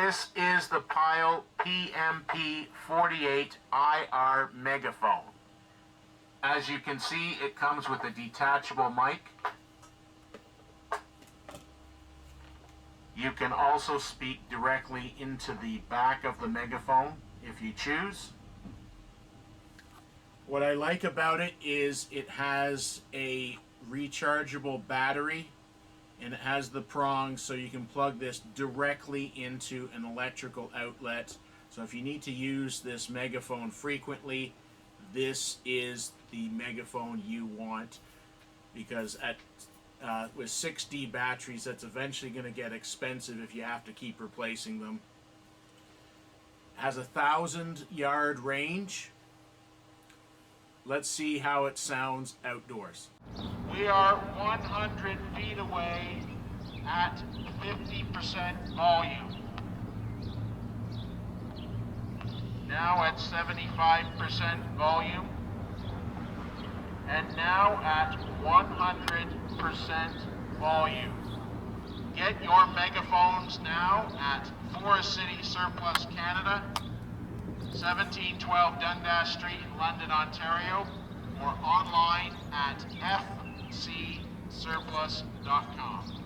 This is the Pyle PMP48IR Megaphone. As you can see, it comes with a detachable mic. You can also speak directly into the back of the megaphone if you choose. What I like about it is it has a rechargeable battery, and it has the prongs so you can plug this directly into an electrical outlet. So if you need to use this megaphone frequently, this is the megaphone you want, because with 6D batteries, that's eventually going to get expensive if you have to keep replacing them. It has a 1,000-yard range. Let's see how it sounds outdoors. We are 100 feet away at 50% volume. Now at 75% volume. And now at 100% volume. Get your megaphones now at Forest City Surplus Canada, 1712 Dundas Street in London, Ontario, or online at fcsurplus.com.